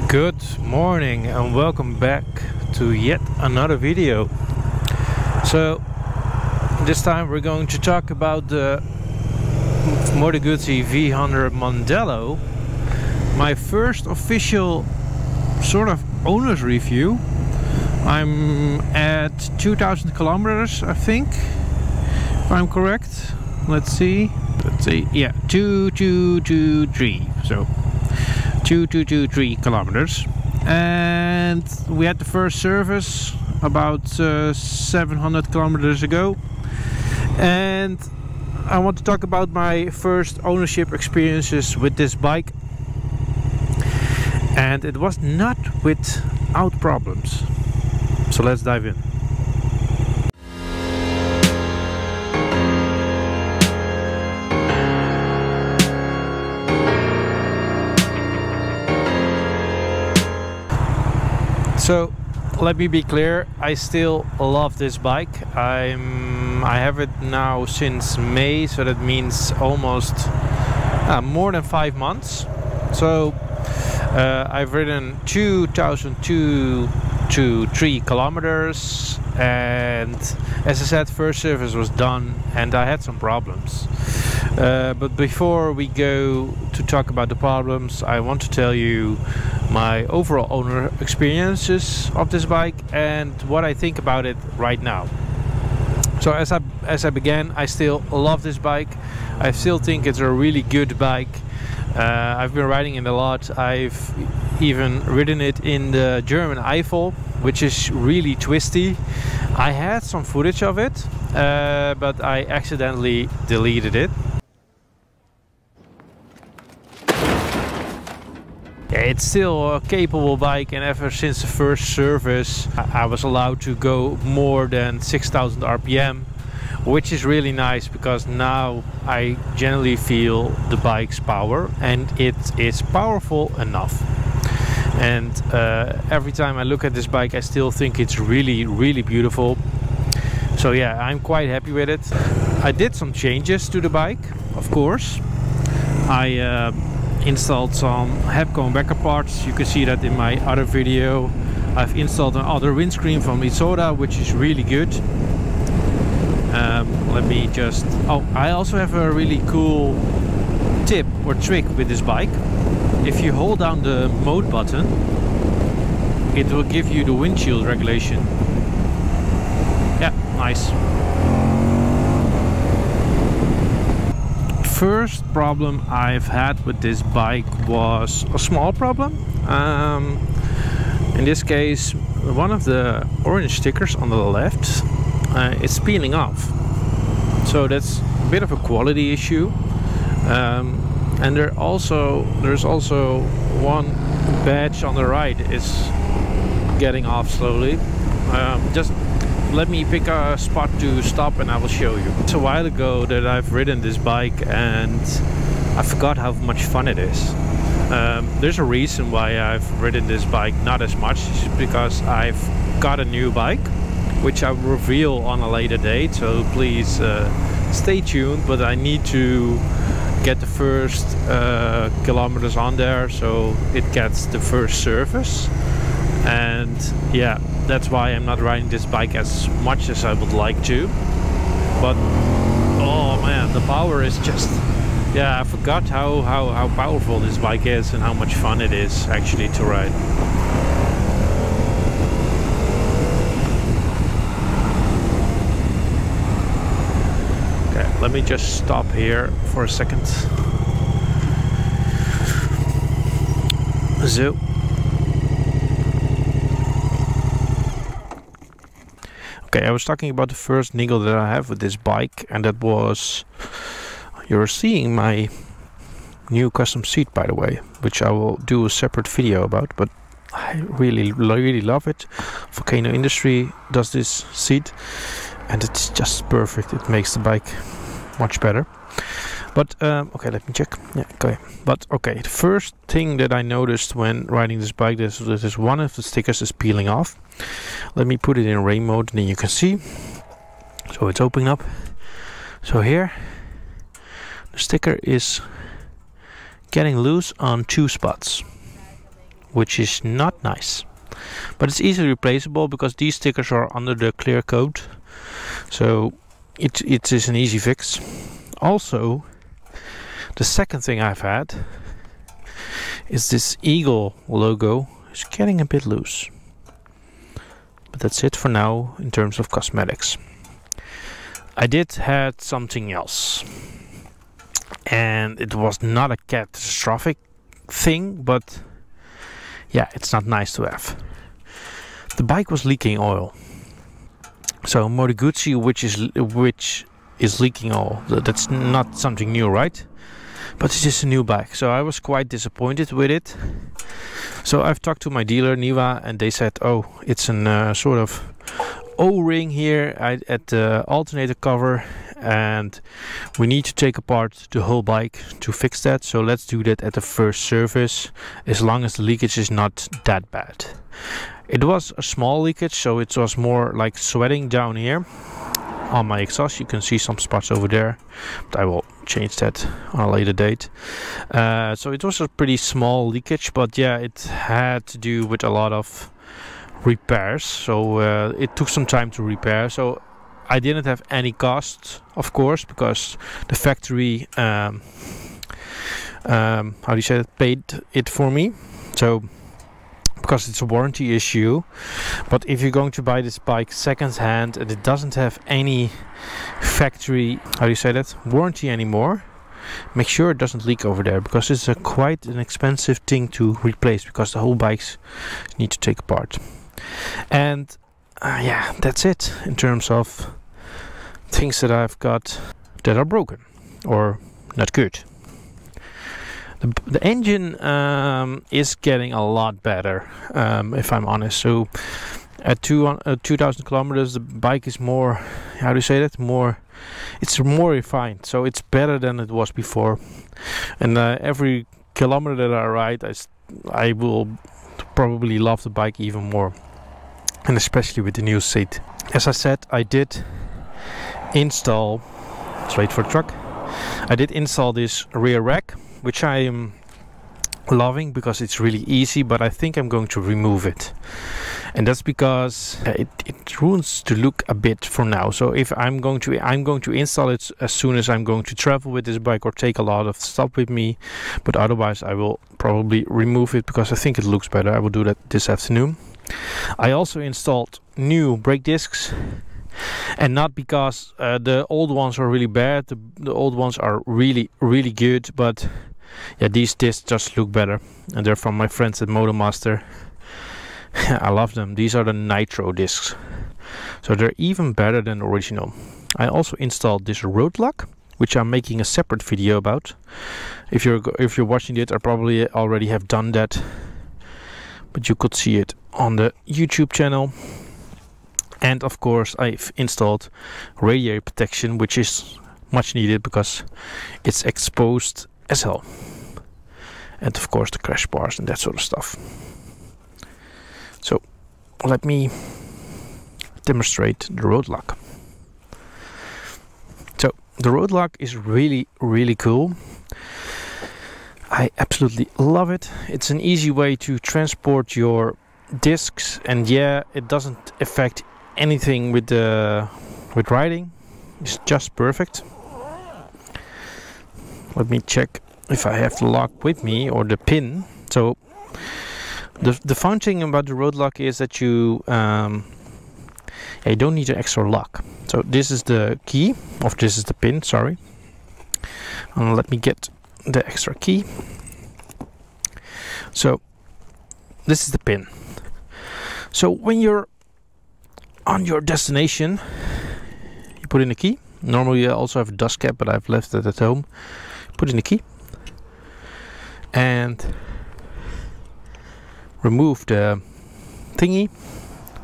Good morning and welcome back to yet another video. So this time we're going to talk about the Moto Guzzi V100 Mandello, my first official sort of owner's review. I'm at 2,000 kilometers, I think, if I'm correct. Let's see, yeah, 2223, so 2223 kilometers, and we had the first service about 700 kilometers ago. And I want to talk about my first ownership experiences with this bike, and it was not without problems. So let's dive in. So let me be clear, I still love this bike. I have it now since May, so that means almost more than 5 months. So I've ridden 2,223 kilometers, and as I said, first service was done and I had some problems. But before we go to talk about the problems, I want to tell you my overall owner experiences of this bike and what I think about it right now. So as I began, I still love this bike. I still think it's a really good bike. I've been riding it a lot. I've even ridden it in the German Eifel, which is really twisty. I had some footage of it, but I accidentally deleted it. It's still a capable bike, and ever since the first service I was allowed to go more than 6,000 RPM, which is really nice because now I generally feel the bike's power, and it is powerful enough. And every time I look at this bike I still think it's really beautiful. So yeah, I'm quite happy with it. I did some changes to the bike, of course. I installed some Hepcon backup parts. You can see that in my other video. I've installed another windscreen from Sizzapp, which is really good. Let me just... Oh, I also have a really cool tip or trick with this bike. If you hold down the mode button, it will give you the windshield regulation. Yeah, nice. First problem I've had with this bike was a small problem. In this case, one of the orange stickers on the left is peeling off, so that's a bit of a quality issue. And there's also one badge on the right is getting off slowly. Just let me pick a spot to stop and I will show you. It's a while ago that I've ridden this bike and I forgot how much fun it is. There's a reason why I've ridden this bike not as much. It's because I've got a new bike, which I will reveal on a later date, so please stay tuned. But I need to get the first kilometers on there so it gets the first service. And yeah, that's why I'm not riding this bike as much as I would like to. But oh man, the power is just... Yeah, I forgot how powerful this bike is and how much fun it is actually to ride. Okay, let me just stop here for a second. So okay, I was talking about the first niggle that I have with this bike, and that was... You're seeing my new custom seat, by the way, which I will do a separate video about, but I really love it. Volcano Industry does this seat and it's just perfect. It makes the bike much better. But okay, let me check. Yeah, okay. But okay, the first thing that I noticed when riding this bike is that one of the stickers is peeling off. Let me put it in rain mode and then you can see. So it's opening up. So here the sticker is getting loose on 2 spots. which is not nice. But it's easily replaceable because these stickers are under the clear coat, so it is an easy fix. Also, the second thing I've had is this eagle logo is getting a bit loose. But that's it for now in terms of cosmetics. I did had something else, and it was not a catastrophic thing, but yeah, it's not nice to have. The bike was leaking oil. So Moto Guzzi, which is leaking oil. That's not something new, right? But it is a new bike, so I was quite disappointed with it. So I've talked to my dealer Niva, and they said, oh, it's an sort of O-ring here at the alternator cover, and we need to take apart the whole bike to fix that. So let's do that at the first service, as long as the leakage is not that bad. It was a small leakage, so it was more like sweating down here on my exhaust. You can see some spots over there, but I will change that on a later date. So it was a pretty small leakage, but yeah, it had to do with a lot of repairs, so it took some time to repair. So I didn't have any cost, of course, because the factory how do you say it, paid it for me. So because it's a warranty issue. But if you're going to buy this bike second hand and it doesn't have any factory, how do you say that, warranty anymore, make sure it doesn't leak over there, because it's quite an expensive thing to replace, because the whole bikes need to take apart. And yeah, that's it in terms of things that I've got that are broken or not good. The engine is getting a lot better, if I'm honest. So at 2,000 kilometers, the bike is more, how do you say that, it's more refined, so it's better than it was before. And every kilometer that I ride, I will probably love the bike even more, and especially with the new seat. As I said, I did install, let's wait for the truck, I did install this rear rack, which I am loving because it's really easy, but I think I'm going to remove it. And that's because it ruins the look a bit for now. So if I'm going to install it as soon as I'm going to travel with this bike or take a lot of stuff with me, but otherwise I will probably remove it because I think it looks better. I will do that this afternoon. I also installed new brake discs, and not because the old ones are really bad. The old ones are really good, but yeah, these discs just look better, and they're from my friends at Moto Master. I love them. These are the nitro discs, so they're even better than the original. I also installed this Roadlok, which I'm making a separate video about. If you're watching it, I probably already have done that, but you could see it on the YouTube channel. And of course I've installed radiator protection, which is much needed because it's exposed as hell. And of course the crash bars and that sort of stuff. So let me demonstrate the Roadlok. So the Roadlok is really cool. I absolutely love it. It's an easy way to transport your discs, and yeah, it doesn't affect anything with riding. It's just perfect. Let me check if I have the lock with me or the pin. So the fun thing about the Roadlok is that you don't need an extra lock. So this is the key, or this is the pin, sorry. Let me get the extra key. So this is the pin. So when you're on your destination, you put in the key. Normally I also have a dust cap, but I've left it at home. Put in the key and remove the thingy.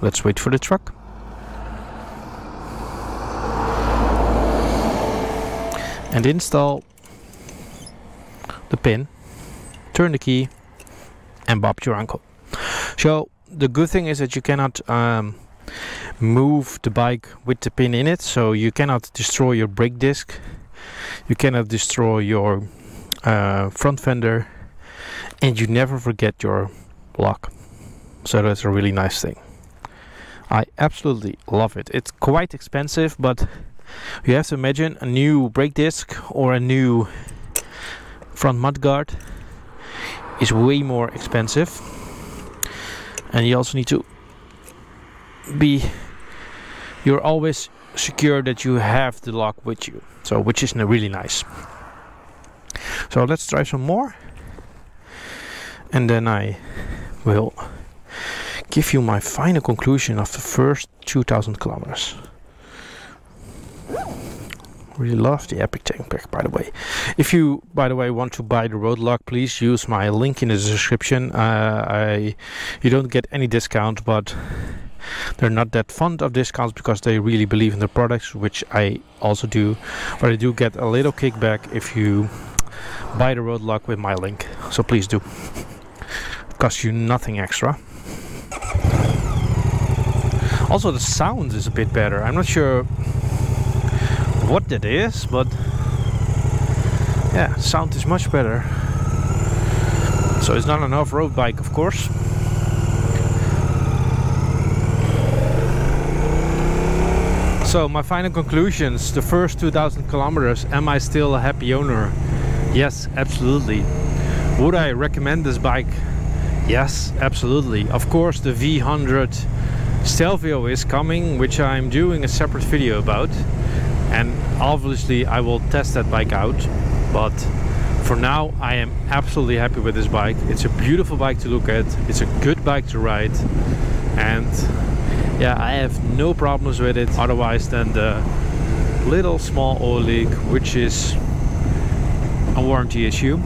Let's wait for the truck. And install the pin, turn the key, and bop your uncle. So the good thing is that you cannot move the bike with the pin in it, so you cannot destroy your brake disc, you cannot destroy your front fender, and you never forget your lock. So that's a really nice thing. I absolutely love it. It's quite expensive, but you have to imagine a new brake disc or a new front mudguard is way more expensive, and you also need to be, you're always secure that you have the lock with you, so which is really nice. So let's try some more, and then I will give you my final conclusion of the first 2000 kilometers. Really love the Epic tank pack, by the way. If you, by the way, want to buy the Roadlok, please use my link in the description. You don't get any discount, but they're not that fond of discounts because they really believe in the products, which I also do. But I do get a little kickback if you buy the Roadlok with my link. So please do. It costs you nothing extra. Also, the sound is a bit better. I'm not sure what that is, but yeah, sound is much better. So it's not an off-road bike, of course. So my final conclusions, the first 2000 kilometers, am I still a happy owner? Yes, absolutely. Would I recommend this bike? Yes, absolutely. Of course, the V100 Stelvio is coming, which I'm doing a separate video about, and obviously I will test that bike out. But for now, I am absolutely happy with this bike. It's a beautiful bike to look at, it's a good bike to ride, and yeah, I have no problems with it otherwise than the little small oil leak, which is a warranty issue.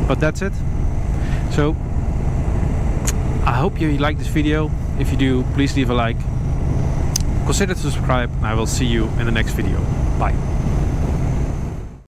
But that's it. So I hope you like this video. If you do, please leave a like, consider to subscribe, and I will see you in the next video. Bye.